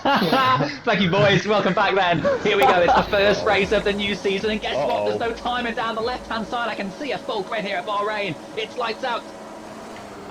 Thank you, boys. Welcome back then. Here we go. It's the first race of the new season. And guess what? There's Uh-oh. no timing down the left-hand side. I can see a full grid here at Bahrain. It's lights out.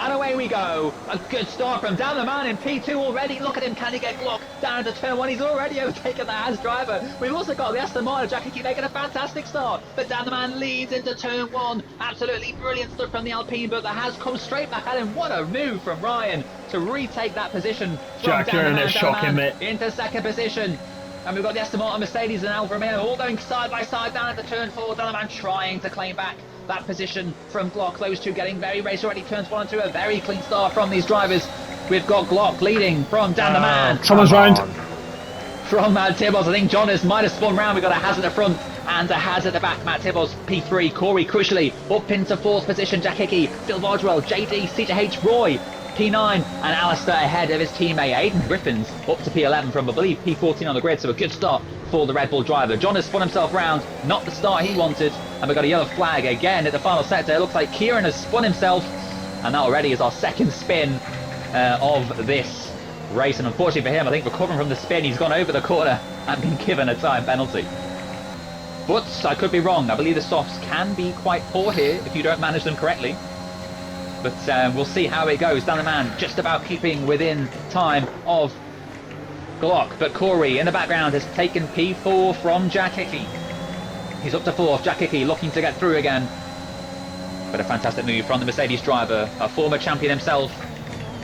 And away we go. A good start from down the man in P2 already. Look at him. Can he get Glock down into turn one? He's already overtaken the Haas driver. We've also got the Aston Martin. Jack Hickey making a fantastic start. But down the man leads into turn one. Absolutely brilliant stuff from the Alpine. But the Haas comes straight back at him. What a move from Ryan to retake that position. From Jack, you're in it shocking, mate. Into second position. And we've got the Aston Martin, Mercedes and Alfa Romeo all going side by side down at the turn four. Down the man trying to claim back that position from Glock. Those two getting very race already. Turns one and two. A very clean start from these drivers. We've got Glock leading from Dan the Man. Someone's round. From Matt Tibbles. I think Jonas might have spun round. We've got a Haas at the front and a Haas at the back. Matt Tibbles, P3. Corey crucially up into fourth position. Jack Hickey, Phil Bardwell, JD, CJH, Roy, P9, and Alistair ahead of his teammate Aidan Griffins up to P11 from, I believe, P14 on the grid. So a good start for the Red Bull driver. Jonas spun himself round, not the start he wanted, and we've got a yellow flag again at the final sector. It looks like Kieran has spun himself, and that already is our second spin of this race. And unfortunately for him, I think recovering from the spin, he's gone over the corner and been given a time penalty. But I could be wrong. I believe the softs can be quite poor here if you don't manage them correctly. But we'll see how it goes. Dan the Man just about keeping within time of Glock. But Corey in the background has taken P4 from Jack Hickey. He's up to fourth. Jack Hickey looking to get through again. But a fantastic move from the Mercedes driver, a former champion himself,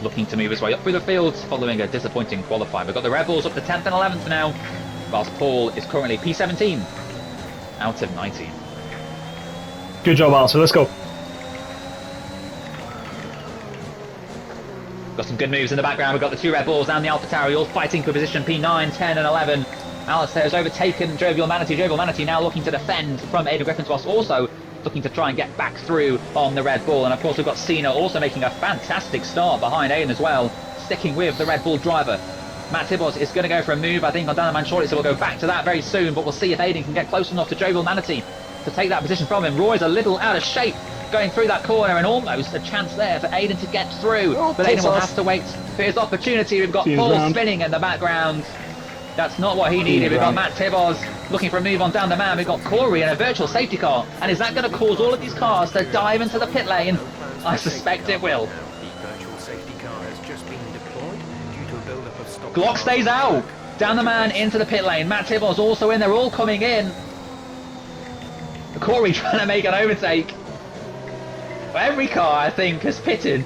looking to move his way up through the field following a disappointing qualifying. We've got the Red Bulls up to 10th and 11th now, whilst Paul is currently P17 out of 19. Good job, Alistair. Let's go. Got some good moves in the background. We've got the two Red Bulls and the Alpha Tauri all fighting for position P9, 10 and 11. Alistair has overtaken Jovial Manatee. Jovial Manatee now looking to defend from Aidan Griffins, whilst also looking to try and get back through on the Red Bull. And of course we've got Cena also making a fantastic start behind Aidan as well, sticking with the Red Bull driver. Matt Tibbles is going to go for a move, I think, on Dan the Man shortly, so we'll go back to that very soon. But we'll see if Aidan can get close enough to Jovial Manatee to take that position from him. Roy's a little out of shape going through that corner, and almost a chance there for Aidan to get through. But Aidan will have to wait for his opportunity. We've got Paul spinning in the background. That's not what he needed. We've got Matt Tibbles looking for a move on down the man. We've got Corey in a virtual safety car. And is that going to cause all of these cars to dive into the pit lane? I suspect it will. Glock stays out. Down the man into the pit lane. Matt Tibbles also in. They're all coming in. Corey trying to make an overtake. Every car, I think, has pitted,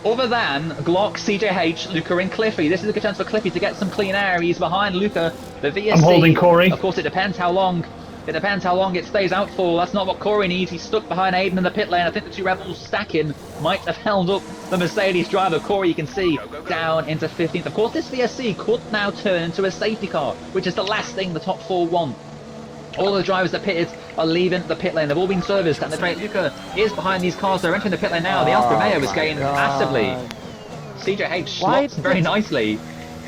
other than Glock, CJH, Luca and Cliffy. This is a good chance for Cliffy to get some clean air. He's behind Luca, the VSC. I'm holding Corey. Of course, it depends how long it stays out for. That's not what Corey needs. He's stuck behind Aidan in the pit lane. I think the two Rebels stacking might have held up the Mercedes driver. Corey, you can see, down into 15th. Of course, this VSC could now turn into a safety car, which is the last thing the top four want. All of the drivers that pitted are leaving the pit lane. They've all been serviced, and the great Luca is behind these cars. They're entering the pit lane now. The Alfa Romeo is going massively. CJH slots very nicely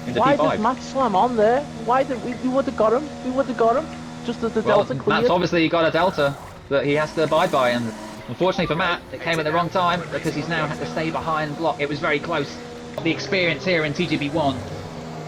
into Why P5. did Matt slam on there? Why did we would have got him? We would have got him just as the Delta cleared. Matt's obviously got a Delta that he has to abide by, and unfortunately for Matt, it came at the wrong time because he's now had to stay behind Glock. It was very close. The experience here in TGP1,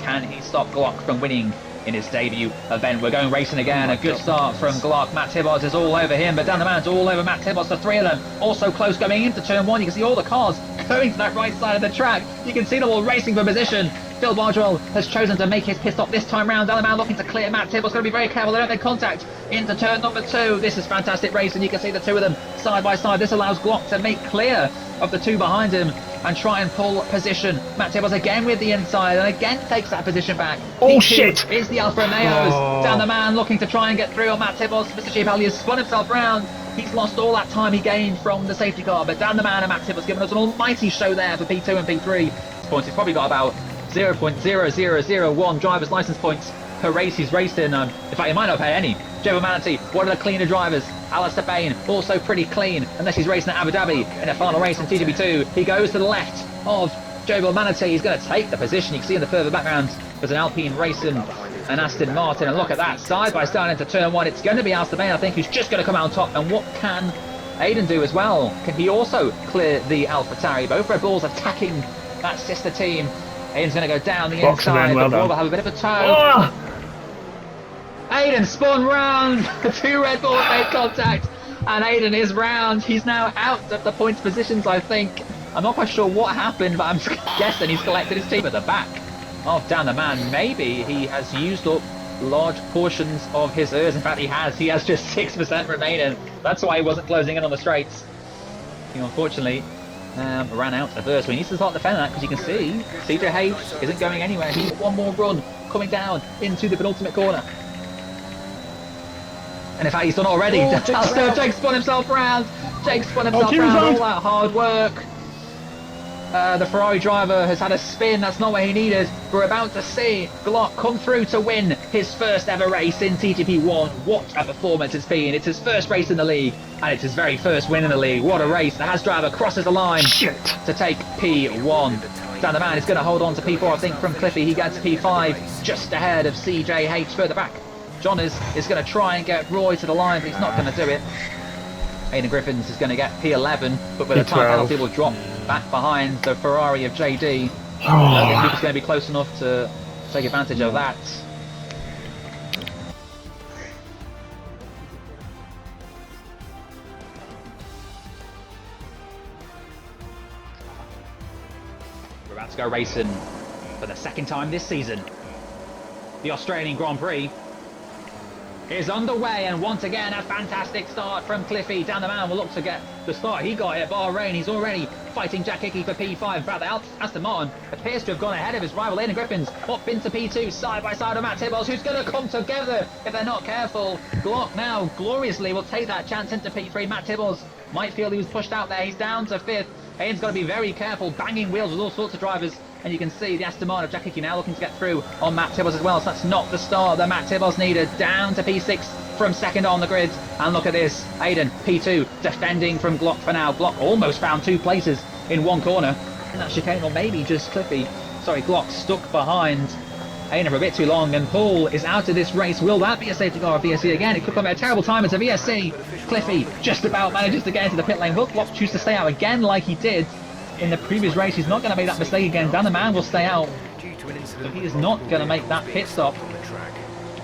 can he stop Glock from winning in his debut event? We're going racing again. A good start from Glock. Matt Tibbles is all over him, but down the man's all over Matt Tibbles. The three of them also close going into turn one. You can see all the cars going to that right side of the track. You can see them all racing for position. Phil Bardwell has chosen to make his pit stop this time round. Down the man looking to clear. Matt Tibbles going to be very careful. They don't make contact into turn number two. This is fantastic racing. You can see the two of them side by side. This allows Glock to make clear of the two behind him and try and pull position. Matt Tibbles again with the inside and again takes that position back. Oh, P2 shit! is the Alfa Romeos. Down the man looking to try and get through on Matt Tibbles. Mr. Chiapelli has spun himself round. He's lost all that time he gained from the safety car, but down the man and Matt Tibbles giving us an almighty show there for P2 and P3 points. He's probably got about 0.0001 driver's license points per race he's raced in. In fact, he might not pay any. Joe Manatee, one of the cleaner drivers. Alistair Bain, also pretty clean, unless he's racing at Abu Dhabi in a final race in TGP2. He goes to the left of Joe Manatee. He's going to take the position. You can see in the further background there's an Alpine racing and Aston Martin. And look at that, side by side into turn one. It's going to be Alistair Bain, I think, who's just going to come out on top. And what can Aidan do as well? Can he also clear the Alpha Tauri? Both Red Bulls attacking that sister team. Aiden's going to go down the Box him in, inside. well The ball done. will have a bit of a toe. Oh! Aiden spun round. The two Red Bulls made contact. And Aiden is round. He's now out of the points positions, I think. I'm not quite sure what happened, but I'm guessing he's collected his team at the back. Oh, down the man. Maybe he has used up large portions of his ERS. In fact, he has. He has just 6% remaining. That's why he wasn't closing in on the straights. He unfortunately ran out of ERS. So he needs to start defending that because you can see CJH isn't going anywhere. He's got one more run coming down into the penultimate corner. And in fact, he's done already. Jake spun himself round. Jake spun himself round. All that hard work. The Ferrari driver has had a spin. That's not what he needed. We're about to see Glock come through to win his first ever race in TGP1. What a performance it's been. It's his first race in the league. And it's his very first win in the league. What a race. The Haas driver crosses the line to take P1. Dan the man is going to hold on to P4, I think, from Cliffy. He gets P5 just ahead of CJH further back. John is going to try and get Roy to the line, but he's not going to do it. Aidan Griffins is going to get P11, but with a time penalty will drop back behind the Ferrari of JD. I think Luke is going to be close enough to take advantage of that. We're about to go racing for the second time this season. The Australian Grand Prix is underway, and once again a fantastic start from Cliffy. Down the man will look to get the start he got at Bahrain. He's already fighting Jack Hickey for P5. In fact, Aston Martin appears to have gone ahead of his rival Aidan Griffins up into P2 side by side with Matt Tibbles, who's going to come together if they're not careful. Glock now gloriously will take that chance into P3. Matt Tibbles might feel he was pushed out there. He's down to 5th. Aidan's got to be very careful, banging wheels with all sorts of drivers. And you can see the Aston Martin of Jack Hickey now looking to get through on Matt Tibbles as well. So that's not the start that Matt Tibbles needed. Down to P6 from second on the grid. And look at this. Aidan, P2, defending from Glock for now. Glock almost found 2 places in one corner. And that chicane, or maybe just Glock stuck behind Aidan for a bit too long. And Paul is out of this race. Will that be a safety car of VSC again? It could come at a terrible time into VSC. Cliffy just about manages to get into the pit lane. Will Glock choose to stay out again like he did in the previous race? He's not going to make that mistake again. Dan the man will stay out. So he is not going to make that pit stop.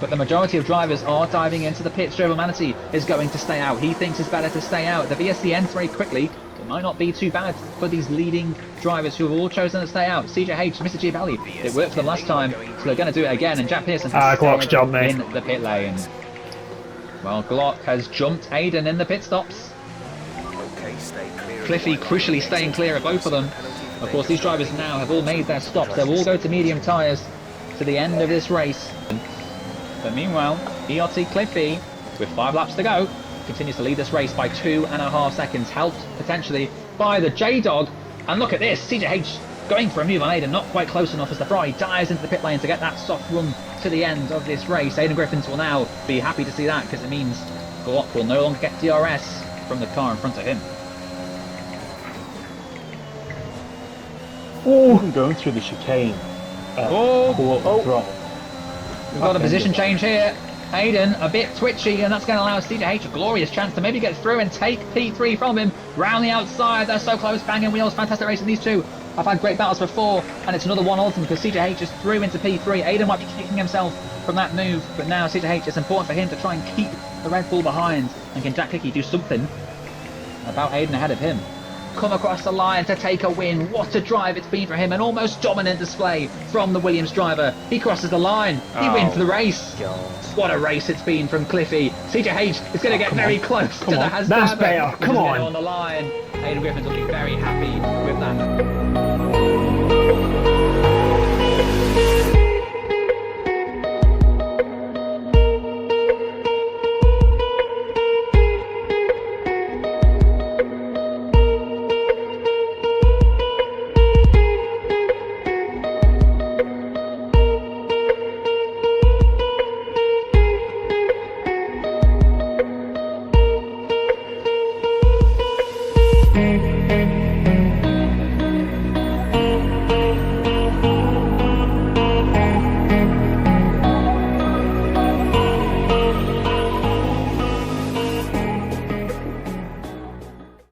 But the majority of drivers are diving into the pits. Joe Manatee is going to stay out. He thinks it's better to stay out. The VSC ends very quickly. It might not be too bad for these leading drivers who have all chosen to stay out. CJH, Mr. Giavelli, it worked for them last time, so they're going to do it again. And Jack Pearson has Glock's jumped me in the pit lane. Well, Glock has jumped Aidan in the pit stops. Cliffy crucially staying clear of both of them. Of course, these drivers now have all made their stops. They'll all go to medium tyres to the end of this race. But meanwhile, ERT Cliffy, with 5 laps to go, continues to lead this race by 2.5 seconds, helped potentially by the J-Dog. And look at this, CJH going for a move on Aidan, not quite close enough as the Ferrari dives into the pit lane to get that soft run to the end of this race. Aidan Griffins will now be happy to see that, because it means Glock will no longer get DRS from the car in front of him. Even going through the chicane. We've got a position change here. Aidan a bit twitchy, and that's going to allow CJH a glorious chance to maybe get through and take P3 from him. Round the outside, they're so close, banging wheels, fantastic racing. These two have had great battles before, and it's another one ultimate because CJH is through into P3. Aidan might be kicking himself from that move, but now CJH, it's important for him to try and keep the Red Bull behind. And can Jack Hickey do something about Aidan ahead of him? Come across the line to take a win. What a drive it's been for him. An almost dominant display from the Williams driver. He crosses the line. He wins the race. God. What a race it's been from Cliffy. CJH is going to get very close to the Haas driver. That's better. Come on. On the line. Aidan Griffins will be very happy with that.